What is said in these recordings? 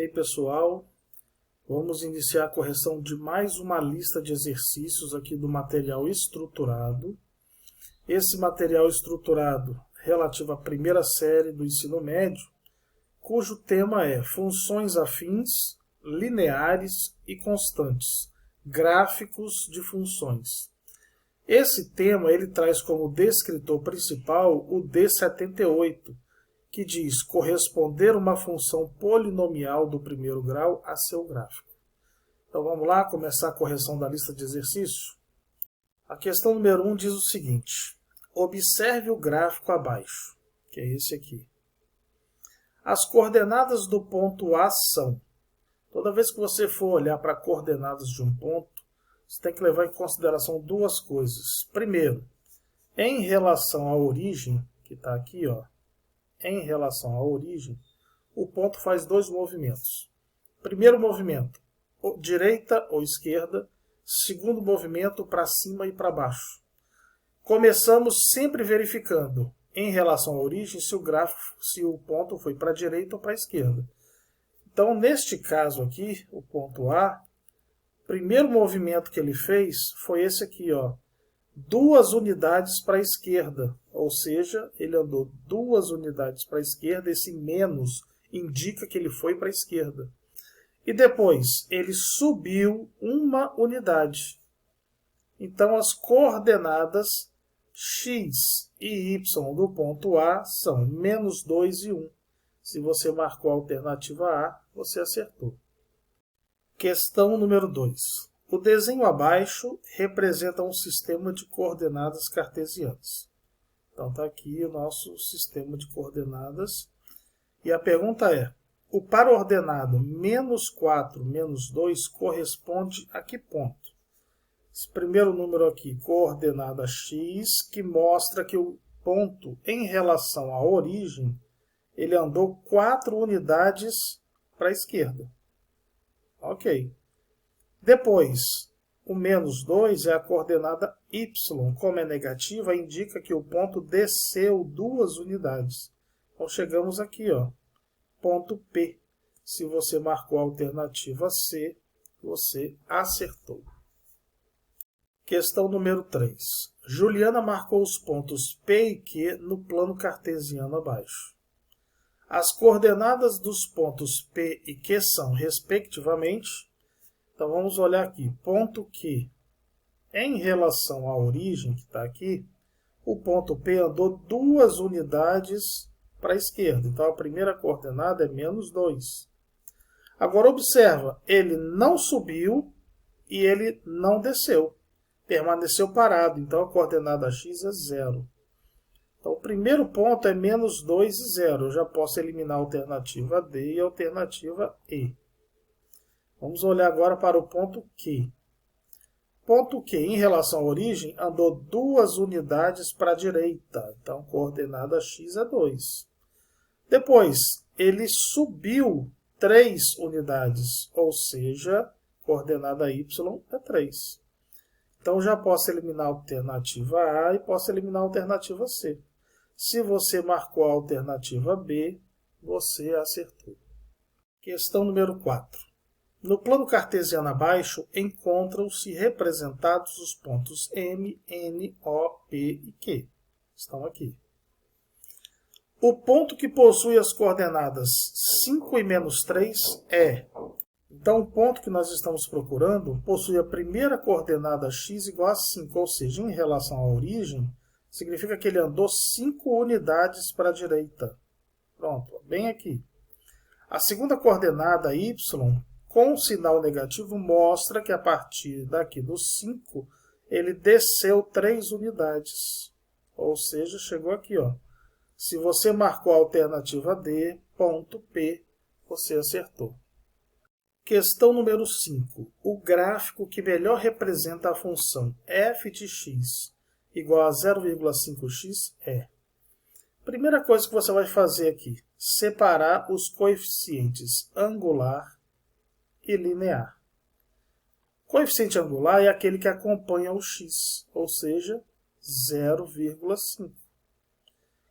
E aí, pessoal, vamos iniciar a correção de mais uma lista de exercícios aqui do material estruturado. Esse material estruturado relativo à primeira série do ensino médio, cujo tema é funções afins, lineares e constantes, gráficos de funções. Esse tema ele traz como descritor principal o D78, que diz corresponder uma função polinomial do primeiro grau a seu gráfico. Então vamos lá começar a correção da lista de exercícios. A questão número 1 diz o seguinte: observe o gráfico abaixo, que é esse aqui. As coordenadas do ponto A são, toda vez que você for olhar para coordenadas de um ponto, você tem que levar em consideração duas coisas. Primeiro, em relação à origem, que está aqui, ó, em relação à origem, o ponto faz dois movimentos. Primeiro movimento, direita ou esquerda. Segundo movimento, para cima e para baixo. Começamos sempre verificando, em relação à origem, se o ponto foi para a direita ou para a esquerda. Então, neste caso aqui, o ponto A, o primeiro movimento que ele fez foi esse aqui, ó, 2 unidades para a esquerda, ou seja, ele andou 2 unidades para a esquerda, esse menos indica que ele foi para a esquerda. E depois, ele subiu 1 unidade. Então, as coordenadas x e y do ponto A são -2 e 1. Se você marcou a alternativa A, você acertou. Questão número 2. O desenho abaixo representa um sistema de coordenadas cartesianas. Então está aqui o nosso sistema de coordenadas. E a pergunta é, o para-ordenado -4, -2 corresponde a que ponto? Esse primeiro número aqui, coordenada x, que mostra que o ponto em relação à origem, ele andou 4 unidades para a esquerda. Ok. Depois, o -2 é a coordenada y. Como é negativa, indica que o ponto desceu 2 unidades. Então, chegamos aqui, ó, ponto P. Se você marcou a alternativa C, você acertou. Questão número 3. Juliana marcou os pontos P e Q no plano cartesiano abaixo. As coordenadas dos pontos P e Q são, respectivamente, então vamos olhar aqui, ponto Q, em relação à origem, que está aqui, o ponto P andou 2 unidades para a esquerda. Então a primeira coordenada é -2. Agora observa, ele não subiu e ele não desceu. Permaneceu parado, então a coordenada x é 0. Então o primeiro ponto é -2 e 0. Eu já posso eliminar a alternativa D e a alternativa E. Vamos olhar agora para o ponto Q. Ponto Q, em relação à origem, andou 2 unidades para a direita. Então, coordenada x é 2. Depois, ele subiu 3 unidades, ou seja, coordenada y é 3. Então, já posso eliminar a alternativa A e posso eliminar a alternativa C. Se você marcou a alternativa B, você acertou. Questão número 4. No plano cartesiano abaixo, encontram-se representados os pontos M, N, O, P e Q. Estão aqui. O ponto que possui as coordenadas 5 e -3 é... Então, o ponto que nós estamos procurando possui a primeira coordenada x igual a 5, ou seja, em relação à origem, significa que ele andou 5 unidades para a direita. Pronto, bem aqui. A segunda coordenada y, com sinal negativo, mostra que a partir daqui do 5, ele desceu 3 unidades. Ou seja, chegou aqui, ó. Se você marcou a alternativa D, ponto P, você acertou. Questão número 5. O gráfico que melhor representa a função f de x igual a 0,5x é... Primeira coisa que você vai fazer aqui, separar os coeficientes angular e linear. Coeficiente angular é aquele que acompanha o x, ou seja, 0,5.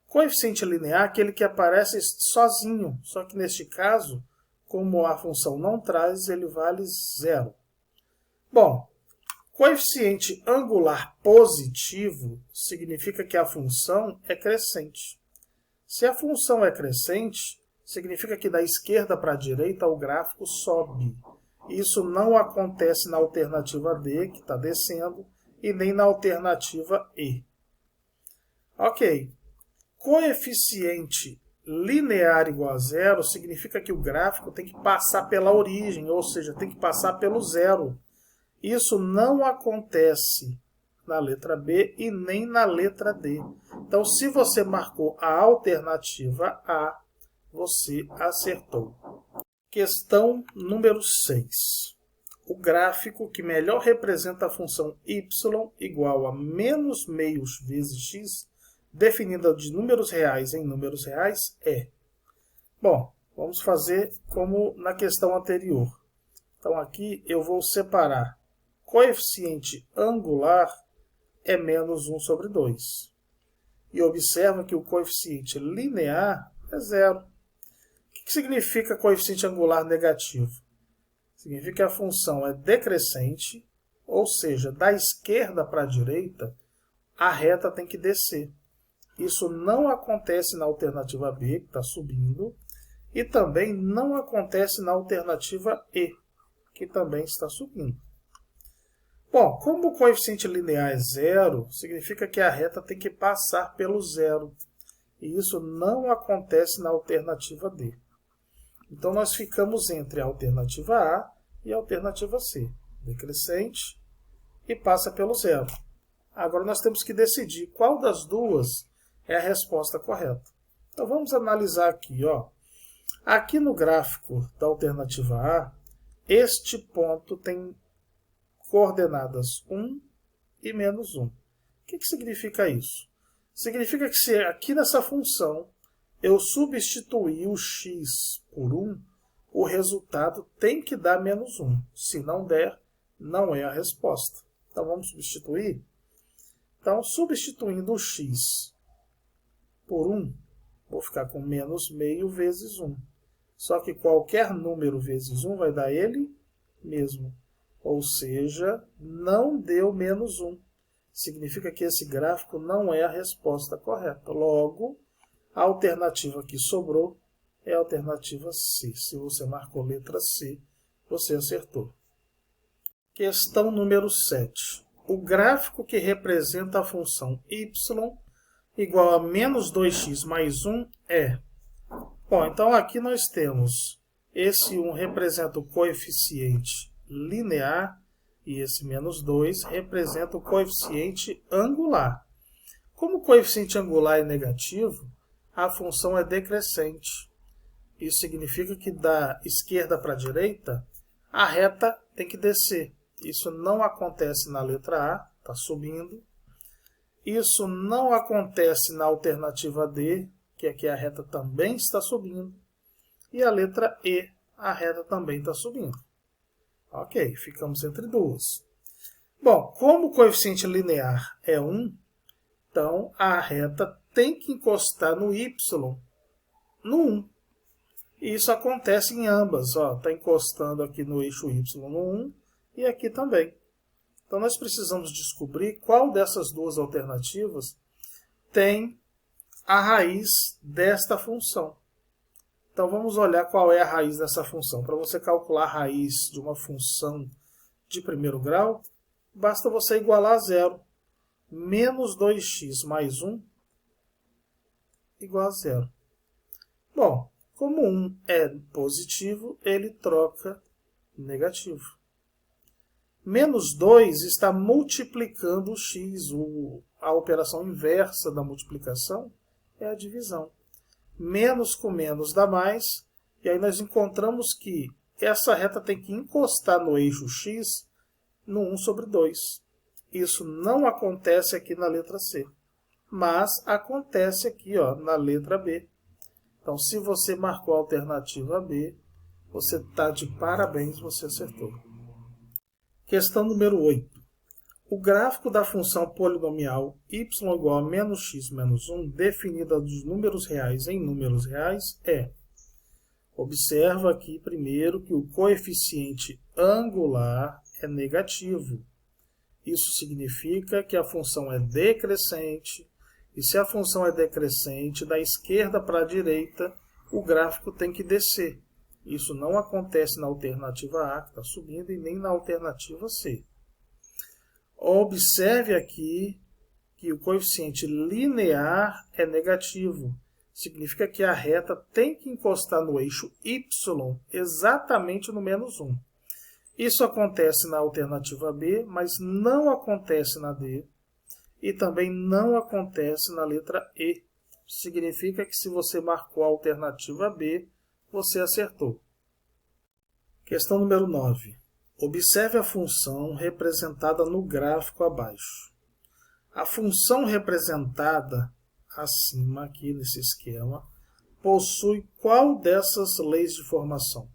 Coeficiente linear é aquele que aparece sozinho, só que neste caso, Como a função não traz, ele vale 0. Bom, coeficiente angular positivo significa que a função é crescente. Se a função é crescente, significa que da esquerda para a direita o gráfico sobe. Isso não acontece na alternativa D, que está descendo, e nem na alternativa E. Ok. Coeficiente linear igual a 0 significa que o gráfico tem que passar pela origem, ou seja, tem que passar pelo zero. Isso não acontece na letra B e nem na letra D. Então, se você marcou a alternativa A, você acertou. Questão número 6. O gráfico que melhor representa a função y igual a menos meios vezes x, definida de números reais em números reais, é. Bom, vamos fazer como na questão anterior. Então, aqui eu vou separar coeficiente angular é menos 1 sobre 2. E observa que o coeficiente linear é 0. O que significa coeficiente angular negativo? Significa que a função é decrescente, ou seja, da esquerda para a direita, a reta tem que descer. Isso não acontece na alternativa B, que está subindo, e também não acontece na alternativa E, que também está subindo. Bom, como o coeficiente linear é 0, significa que a reta tem que passar pelo zero. E isso não acontece na alternativa D. Então, nós ficamos entre a alternativa A e a alternativa C. Decrescente e passa pelo zero. Agora, nós temos que decidir qual das duas é a resposta correta. Então, vamos analisar aqui. Aqui no gráfico da alternativa A, este ponto tem coordenadas 1 e menos 1. O que significa isso? Significa que se aqui nessa função eu substituir o x por 1, o resultado tem que dar menos 1. Se não der, não é a resposta. Então, vamos substituir? Então, substituindo o x por 1, vou ficar com menos meio vezes 1. Só que qualquer número vezes 1 vai dar ele mesmo. Ou seja, não deu menos 1. Significa que esse gráfico não é a resposta correta. Logo, a alternativa que sobrou é a alternativa C. Se você marcou letra C, você acertou. Questão número 7. O gráfico que representa a função y igual a menos 2x mais 1 é... Bom, então aqui nós temos esse 1 representa o coeficiente linear e esse menos 2 representa o coeficiente angular. Como o coeficiente angular é negativo, a função é decrescente. Isso significa que da esquerda para a direita, a reta tem que descer. Isso não acontece na letra A, está subindo. Isso não acontece na alternativa D, que aqui a reta também está subindo. E a letra E, a reta também está subindo. Ok, ficamos entre duas. Bom, como o coeficiente linear é 1, então a reta tem que encostar no y, no 1. E isso acontece em ambas. Está encostando aqui no eixo y no 1 e aqui também. Então nós precisamos descobrir qual dessas duas alternativas tem a raiz desta função. Então, vamos olhar qual é a raiz dessa função. Para você calcular a raiz de uma função de primeiro grau, basta você igualar a zero. Menos 2x mais 1 igual a zero. Bom, como 1 é positivo, ele troca negativo. Menos 2 está multiplicando o x. A operação inversa da multiplicação é a divisão. Menos com menos dá mais, e aí nós encontramos que essa reta tem que encostar no eixo x no 1 sobre 2. Isso não acontece aqui na letra C, mas acontece aqui na letra B. Então, se você marcou a alternativa B, você está de parabéns, você acertou. Questão número 8. O gráfico da função polinomial y igual a menos x menos 1, definida dos números reais em números reais, é... Observa aqui primeiro que o coeficiente angular é negativo. Isso significa que a função é decrescente, e se a função é decrescente, da esquerda para a direita, o gráfico tem que descer. Isso não acontece na alternativa A, que está subindo, e nem na alternativa C. Observe aqui que o coeficiente linear é negativo. Significa que a reta tem que encostar no eixo y exatamente no menos 1. Isso acontece na alternativa B, mas não acontece na D. E também não acontece na letra E. Significa que se você marcou a alternativa B, você acertou. Questão número 9. Observe a função representada no gráfico abaixo. A função representada acima, aqui nesse esquema, possui qual dessas leis de formação?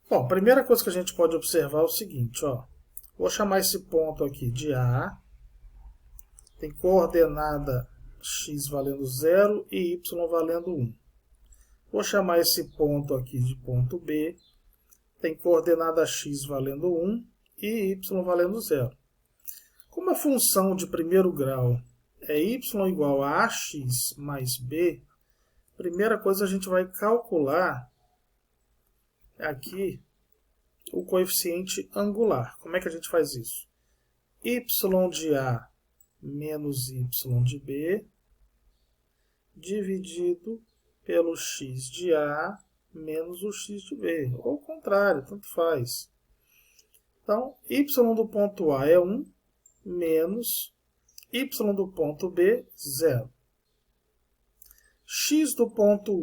Bom, a primeira coisa que a gente pode observar é o seguinte, ó. Vou chamar esse ponto aqui de A. Tem coordenada x valendo 0 e y valendo 1. Vou chamar esse ponto aqui de ponto B. Tem coordenada x valendo 1 e y valendo 0. Como a função de primeiro grau é y igual a ax mais b, a primeira coisa a gente vai calcular aqui o coeficiente angular. Como é que a gente faz isso? Y de A menos y de B dividido pelo x de A menos o x de B. Ou o contrário, tanto faz. Então, y do ponto A é 1 menos y do ponto B, 0. X do ponto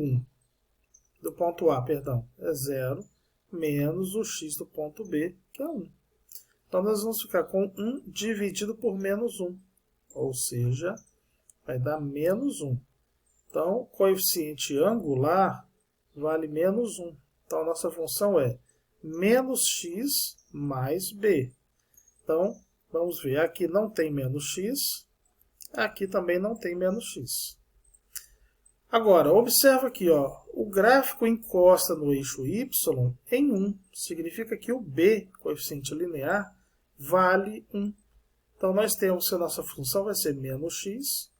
A, perdão, é 0, menos o x do ponto B, que é 1. Então, nós vamos ficar com 1 dividido por menos 1, ou seja, vai dar menos 1. Então, o coeficiente angular vale menos 1. Então, a nossa função é menos x mais b. Então, vamos ver, aqui não tem menos x, aqui também não tem menos x. Agora, observa aqui, ó, o gráfico encosta no eixo y em 1. Significa que o b, coeficiente linear, vale 1. Então, nós temos que a nossa função vai ser menos x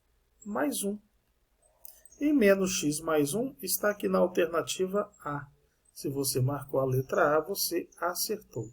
mais 1. E menos x mais 1 está aqui na alternativa A. Se você marcou a letra A, você acertou.